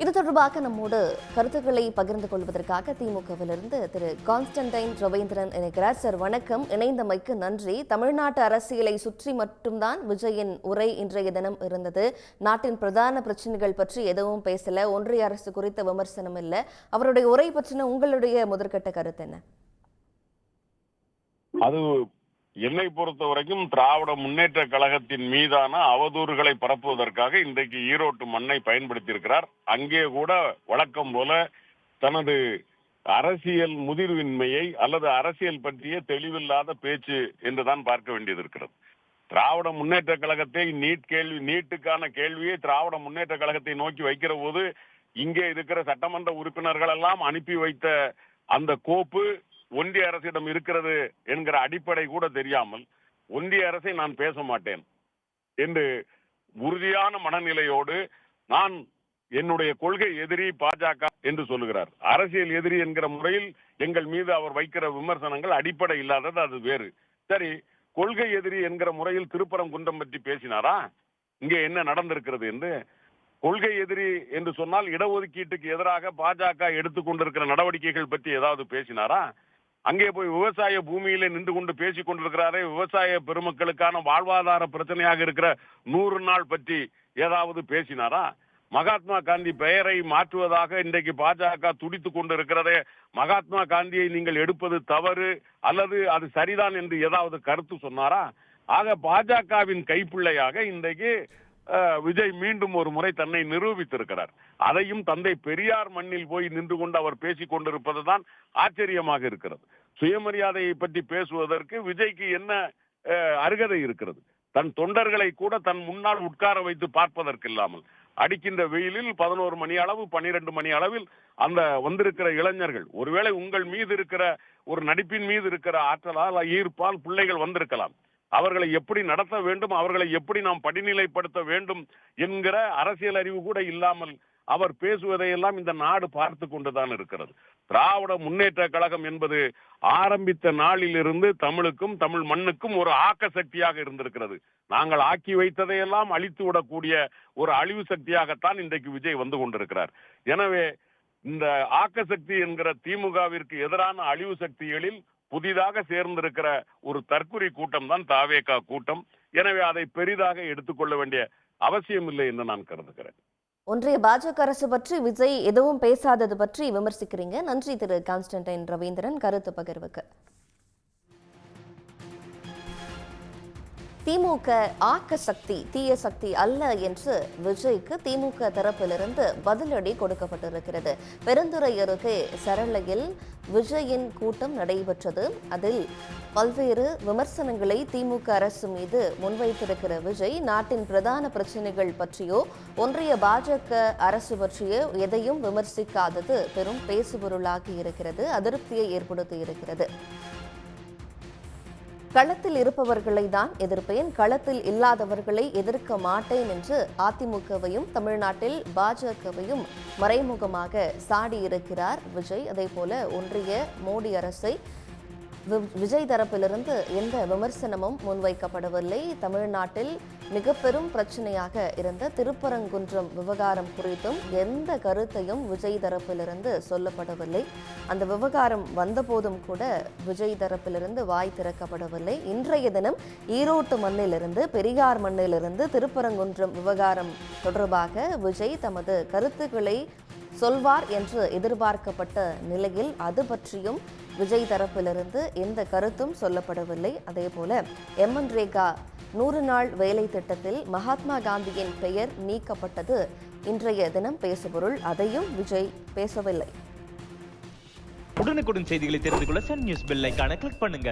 இது தொடர்பாக நம்மோடு கருத்துக்களை பகிர்ந்து கொள்வதற்காக திமுகவிலிருந்து திரு கான்ஸ்டன்டைன் ரவீந்திரன் இணைக்கிறார். சார் வணக்கம், இணைந்தமைக்கு நன்றி. தமிழ்நாட்டு அரசியலை சுற்றி மட்டும்தான் விஜயின் உரை இன்றைய தினம் இருந்தது. நாட்டின் பிரதான பிரச்சனைகள் பற்றி எதுவும் பேசல, ஒன்றிய அரசு குறித்த விமர்சனம் இல்லை. அவருடைய உரை பற்றின உங்களுடைய முதற்கட்ட கருத்து என்ன? அது என்னை பொறுத்த வரைக்கும் திராவிட முன்னேற்ற கழகத்தின் மீதான அவதூறுகளை பரப்புவதற்காக இன்றைக்கு ஈரோட்டு மண்ணை பயன்படுத்தியிருக்கிறார். அங்கே கூட வழக்கம் போல தனது அரசியல் முதிர்வின்மையை அல்லது அரசியல் பற்றிய தெளிவில்லாத பேச்சு என்றுதான் பார்க்க வேண்டியது இருக்கிறது. திராவிட முன்னேற்ற கழகத்தை நீட்டுக்கான கேள்வியை திராவிட முன்னேற்ற கழகத்தை நோக்கி வைக்கிற போது இங்கே இருக்கிற சட்டமன்ற உறுப்பினர்கள் எல்லாம் அனுப்பி வைத்த அந்த கோப்பு ஒன்றிய அரசிடம் இருக்கிறது என்கிற அடிப்படை கூட தெரியாமல் ஒன்றிய அரசை நான் பேச மாட்டேன் என்று உறுதியான மனநிலையோடு நான் என்னுடைய கொள்கை எதிரி பாஜக என்று சொல்லுகிறார். அரசியல் எதிரி என்கிற முறையில் எங்கள் மீது அவர் வைக்கிற விமர்சனங்கள் அடிப்படை இல்லாதது, அது வேறு. சரி, கொள்கை எதிரி என்கிற முறையில் திருப்பரங்குன்றம் பற்றி பேசினாரா? இங்கே என்ன நடந்திருக்கிறது என்று? கொள்கை எதிரி என்று சொன்னால் இடஒதுக்கீட்டுக்கு எதிராக பாஜக எடுத்துக்கொண்டிருக்கிற நடவடிக்கைகள் பற்றி ஏதாவது பேசினாரா? அங்கே போய் விவசாய பூமியிலே நின்று கொண்டு பேசிக் கொண்டிருக்கிறாரே, விவசாய பெருமக்களுக்கான வாழ்வாதார பிரச்சனையாக இருக்கிற 100 நாள் பற்றி ஏதாவது பேசினாரா? மகாத்மா காந்தி பெயரை மாற்றுவதாக இன்றைக்கு பாஜக துடித்துக் கொண்டிருக்கிறதே, மகாத்மா காந்தியை நீங்கள் எடுப்பது தவறு அல்லது அது சரிதான் என்று ஏதாவது கருத்து சொன்னாரா? ஆக பாஜகவின் கைப்பிள்ளையாக இன்றைக்கு விஜய் மீண்டும் ஒரு முறை தன்னை நிரூபித்திருக்கிறார். அதையும் தந்தை பெரியார் மண்ணில் போய் நின்று கொண்டு அவர் பேசிக் கொண்டிருப்பதுதான் ஆச்சரியமாக இருக்கிறது. சுயமரியாதையை பற்றி பேசுவதற்கு விஜய்க்கு என்ன அருகதை இருக்கிறது? தன் தொண்டர்களை கூட தன் முன்னால் உட்கார வைத்து பார்ப்பதற்கு இல்லாமல் அடிக்கின்ற வெயிலில் 11 மணி அளவு 12 மணி அளவில் அந்த வந்திருக்கிற இளைஞர்கள், ஒருவேளை உங்கள் மீது இருக்கிற ஒரு நடிப்பின் மீது இருக்கிற ஆற்றலால் ஈர்ப்பால் பிள்ளைகள் வந்திருக்கலாம். அவர்களை எப்படி நடத்த வேண்டும், அவர்களை எப்படி நாம் படிநிலைப்படுத்த வேண்டும் என்கிற அரசியல் அறிவு கூட இல்லாமல் அவர் பேசுவதையெல்லாம் இந்த நாடு பார்த்து கொண்டுதான் இருக்கிறது. திராவிட முன்னேற்ற கழகம் என்பது ஆரம்பித்த நாளிலிருந்து தமிழுக்கும் தமிழ் மண்ணுக்கும் ஒரு ஆக்க சக்தியாக இருந்திருக்கிறது. நாங்கள் ஆக்கி வைத்ததையெல்லாம் அழித்து விடக்கூடிய ஒரு அழிவு சக்தியாகத்தான் இன்றைக்கு விஜய் வந்து கொண்டிருக்கிறார். எனவே இந்த ஆக்க சக்தி என்கிற திமுகவிற்கு எதிரான அழிவு சக்திகளில் புதிதாக சேர்ந்திருக்கிற ஒரு தற்குறி கூட்டம் தான் தாவேகா கூட்டம். எனவே அதை பெரிதாக எடுத்துக்கொள்ள வேண்டிய அவசியம் இல்லை என்று நான் கருதுகிறேன். ஒன்றிய பாஜக அரசு பற்றி விஜய் எதுவும் பேசாதது பற்றி விமர்சிக்கிறீங்க. நன்றி திரு கான்ஸ்டன்டைன் ரவீந்திரன் கருத்து பகிர்வுக்கு. திமுக ஆக்க சக்தி, தீய சக்தி அல்ல என்று விஜய்க்கு திமுக தரப்பிலிருந்து பதிலடி கொடுக்கப்பட்டிருக்கிறது. பெருந்துறை அருகே சரளையில் விஜயின் கூட்டம் நடைபெற்றது. அதில் பல்வேறு விமர்சனங்களை திமுக அரசு மீது முன்வைத்திருக்கிற விஜய் நாட்டின் பிரதான பிரச்சனைகள் பற்றியோ ஒன்றிய பாஜக அரசு பற்றியோ எதையும் விமர்சிக்காதது பெரும் பேசுபொருளாகி இருக்கிறது, அதிருப்தியை ஏற்படுத்தி இருக்கிறது. களத்தில் இருப்பவர்களை தான் எதிர்ப்பேன், களத்தில் இல்லாதவர்களை எதிர்க்க மாட்டேன் என்று அதிமுகவையும் தமிழ்நாட்டில் பாஜகவையும் மறைமுகமாக சாடியிருக்கிறார் விஜய். அதேபோல ஒன்றிய மோடி அரசை விஜய் தரப்பிலிருந்து எந்த விமர்சனமும் முன்வைக்கப்படவில்லை. தமிழ்நாட்டில் மிக பெரும் பிரச்சனையாக இருந்த திருப்பரங்குன்றம் விவகாரம் குறித்தும் எந்த கருத்தையும் விஜய் தரப்பிலிருந்து சொல்லப்படவில்லை. அந்த விவகாரம் வந்தபோதும் கூட விஜய் தரப்பிலிருந்து வாய் திறக்கப்படவில்லை. இன்றைய தினம் ஈரோட்டு மண்ணிலிருந்து, பெரியார் மண்ணிலிருந்து திருப்பரங்குன்றம் விவகாரம் தொடர்பாக விஜய் தமது கருத்துக்களை சொல்வார் என்று எதிர்பார்க்கப்பட்ட நிலையில் அது பற்றியும் விஜய் தரப்பிலிருந்து எந்த கருத்தும் சொல்லப்படவில்லை. அதேபோல எம்என்ரேகா 100 நாள் வேலை திட்டத்தில் மகாத்மா காந்தியின் பெயர் நீக்கப்பட்டது இன்றைய தினம் பேசுபொருள். அதையும் விஜய் பேசவில்லை. உடனுக்குடன் செய்திகளை தெரிந்து கொள்ள சன் நியூஸ் பெல் ஐகானை கிளிக் பண்ணுங்க.